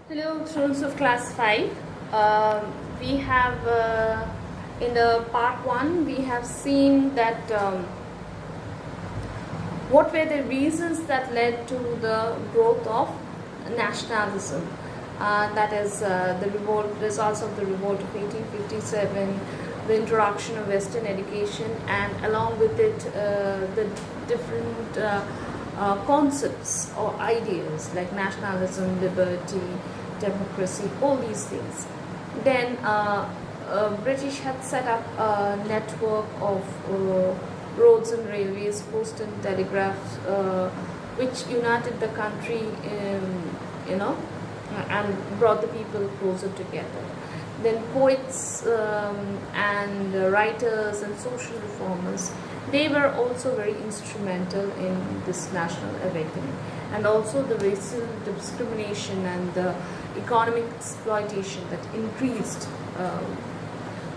Hello, students of class 5. We have in the part 1 we have seen that what were the reasons that led to the growth of nationalism. That is the results of the revolt of 1857, the introduction of Western education, and along with it the different concepts or ideas like nationalism, liberty, democracy, all these things. Then British had set up a network of roads and railways, post and telegraphs, which united the country, and brought the people closer together. Then poets and writers and social reformers, they were also very instrumental in this national awakening. And also the racial discrimination and the economic exploitation that increased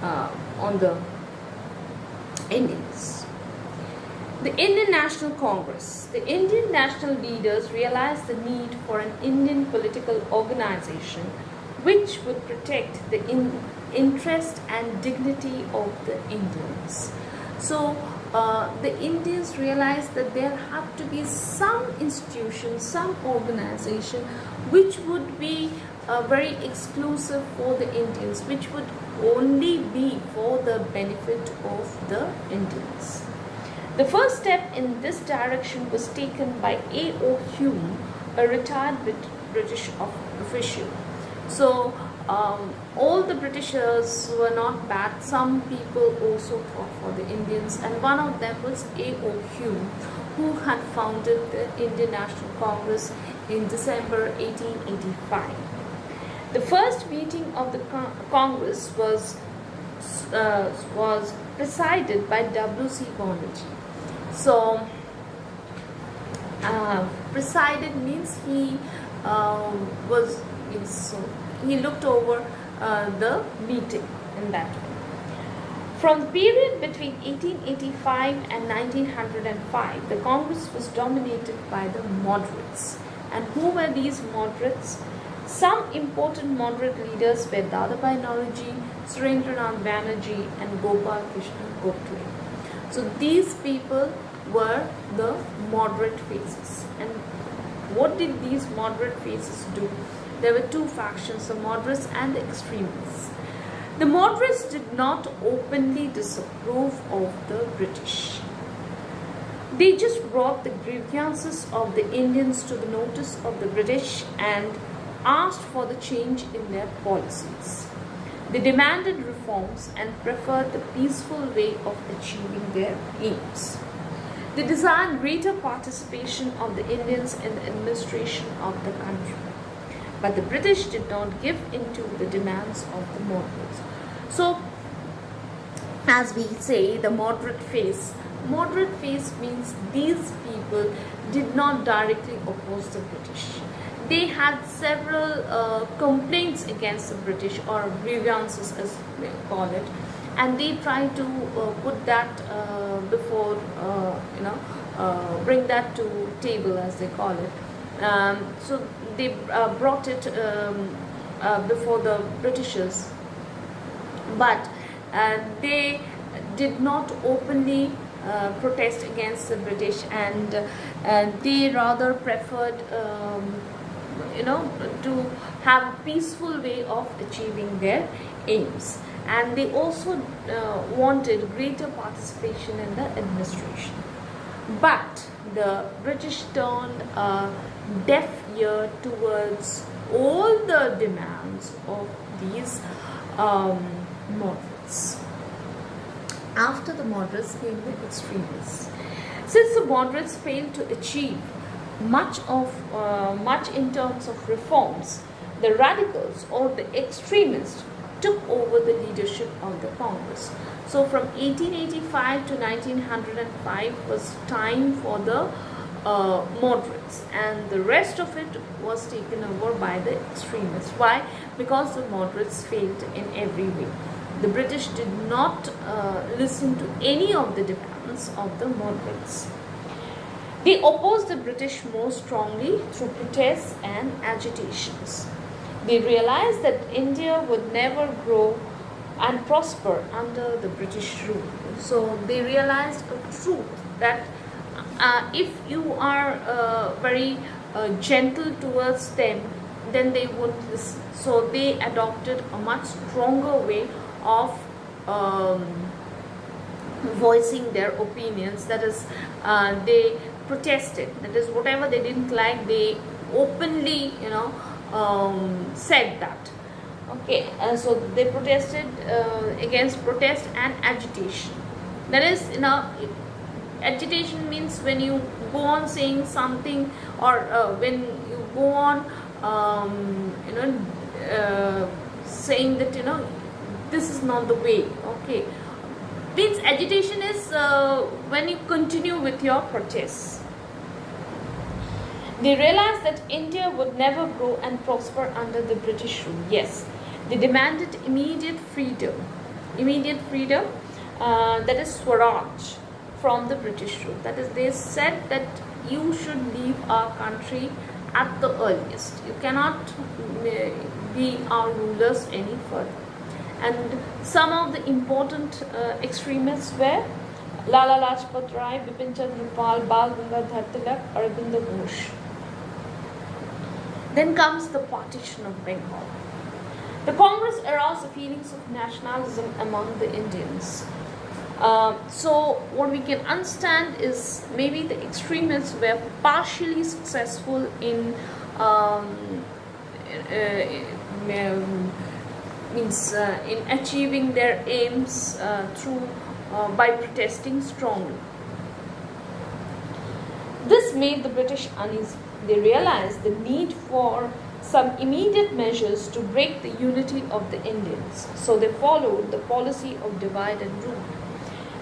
on the Indians. The Indian National Congress. The Indian national leaders realized the need for an Indian political organization which would protect the interest and dignity of the Indians. So the Indians realized that there had to be some institution, some organization which would be very exclusive for the Indians, which would only be for the benefit of the Indians. The first step in this direction was taken by A.O. Hume, a retired British official. So all the Britishers were not bad. Some people also fought for the Indians, and one of them was A.O. Hume, who had founded the Indian National Congress in December 1885. The first meeting of the Congress was presided by W.C. Banerjee. So presided means he he looked over the meeting in that way. From the period between 1885 and 1905, the Congress was dominated by the moderates. And who were these moderates? Some important moderate leaders were Dadabhai Naoroji, Surendranath Banerjee, and Gopal Krishna Gokhale. So these people were the moderate faces. And what did these moderate faces do? There were two factions, the moderates and the extremists. The moderates did not openly disapprove of the British. They just brought the grievances of the Indians to the notice of the British and asked for the change in their policies. They demanded reforms and preferred the peaceful way of achieving their aims. They desired greater participation of the Indians in the administration of the country. But the British did not give in to the demands of the moderates. So, as we say, the moderate face. Moderate face means these people did not directly oppose the British. They had several complaints against the British, or grievances as we call it, and they tried to put that before, bring that to table, as they call it. So they brought it before the Britishers, but they did not openly protest against the British, and they rather preferred to have a peaceful way of achieving their aims. And they also wanted greater participation in the administration. But the British turned a deaf ear towards all the demands of these moderates. After the moderates came the extremists. Since the moderates failed to achieve much in terms of reforms, the radicals or the extremists took over the leadership of the Congress. So from 1885 to 1905 was time for the moderates, and the rest of it was taken over by the extremists. Why? Because the moderates failed in every way. The British did not listen to any of the demands of the moderates. They opposed the British more strongly through protests and agitations. They realized that India would never grow and prosper under the British rule. So they realized a truth that if you are very gentle towards them, then they would listen. So they adopted a much stronger way of voicing their opinions. That is, they protested. That is, whatever they didn't like, they openly, said that. Okay, so they protested against protest and agitation. That is, agitation means when you go on saying something, or when you go on saying that this is not the way. Okay, means agitation is when you continue with your protests. They realized that India would never grow and prosper under the British rule. Yes, they demanded immediate freedom, that is Swaraj, from the British rule. That is, they said that you should leave our country at the earliest. You cannot be our rulers any further. And some of the important extremists were Lala Lajpat Rai, Bipin Chandra Pal, Bal Gangadhar Tilak, Aurobindo Ghosh. Then comes the partition of Bengal. The Congress aroused the feelings of nationalism among the Indians. So what we can understand is maybe the extremists were partially successful in in achieving their aims through by protesting strongly. This made the British uneasy. They realized the need for some immediate measures to break the unity of the Indians. So they followed the policy of divide and rule.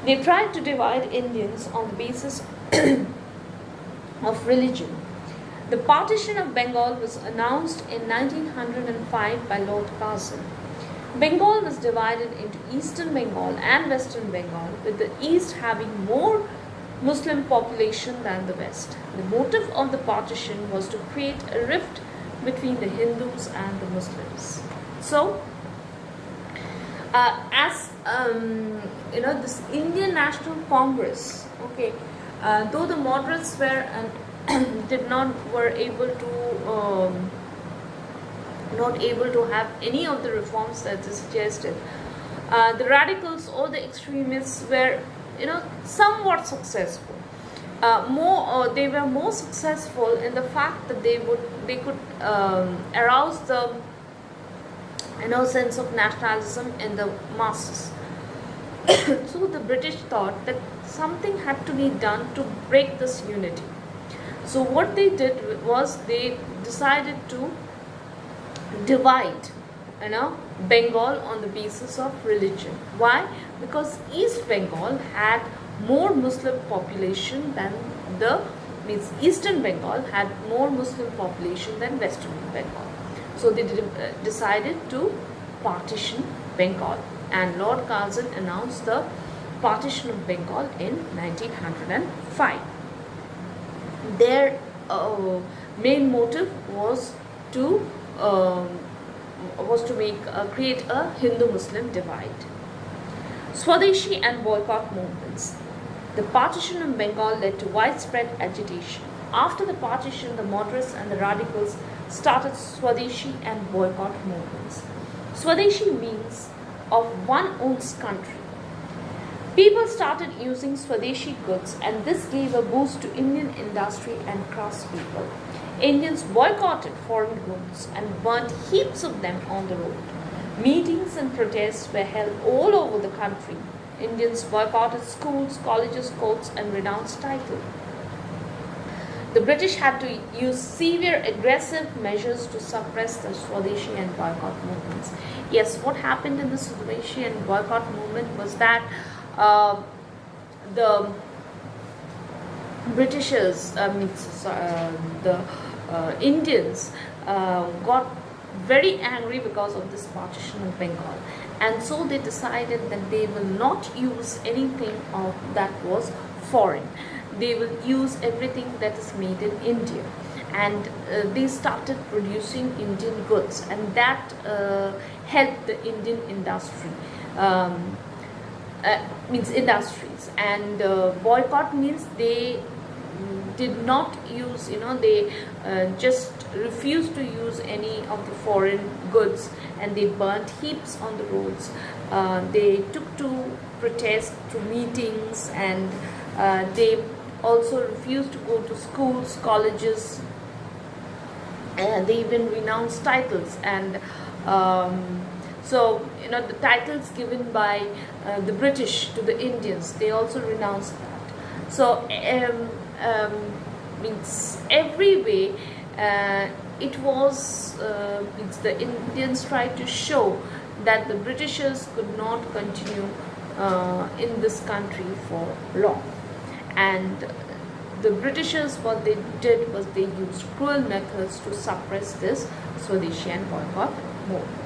They tried to divide Indians on the basis of religion. The partition of Bengal was announced in 1905 by Lord Curzon. Bengal was divided into Eastern Bengal and Western Bengal, with the East having more Muslim population than the West. The motive of the partition was to create a rift between the Hindus and the Muslims. So, this Indian National Congress, okay, though the moderates were not able to have any of the reforms that they suggested, the radicals or the extremists were somewhat successful. They were more successful in the fact that they could arouse the sense of nationalism in the masses. So the British thought that something had to be done to break this unity. So what they did was they decided to divide Bengal on the basis of religion. Why? Because East Bengal had more Muslim population than Eastern Bengal had more Muslim population than Western Bengal. So they decided to partition Bengal, and Lord Curzon announced the partition of Bengal in 1905. Their main motive was to create a Hindu-Muslim divide. Swadeshi and boycott movements. The partition of Bengal led to widespread agitation. After the partition, the moderates and the radicals started Swadeshi and boycott movements. Swadeshi means of one owns country. People started using Swadeshi goods, and this gave a boost to Indian industry and craftspeople. Indians boycotted foreign goods and burnt heaps of them on the road. Meetings and protests were held all over the country. Indians boycotted schools, colleges, courts, and renounced title. The British had to use severe aggressive measures to suppress the Swadeshi and boycott movements. Yes, what happened in the Swadeshi and boycott movement was that the Britishers, the Indians got very angry because of this partition of Bengal, and so they decided that they will not use anything that was foreign. They will use everything that is made in India. and they started producing Indian goods, and that helped the Indian industry. Um, Means industries, and boycott means they did not use, they just refused to use any of the foreign goods, and they burnt heaps on the roads. They took to protest, to meetings, and they also refused to go to schools, colleges, and they even renounced titles. And so the titles given by the British to the Indians, they also renounced that. So means every way it was means the Indians tried to show that the Britishers could not continue in this country for long. And the Britishers, what they did was they used cruel methods to suppress this Swadeshi boycott movement.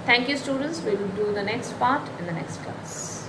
Thank you, students. We will do the next part in the next class.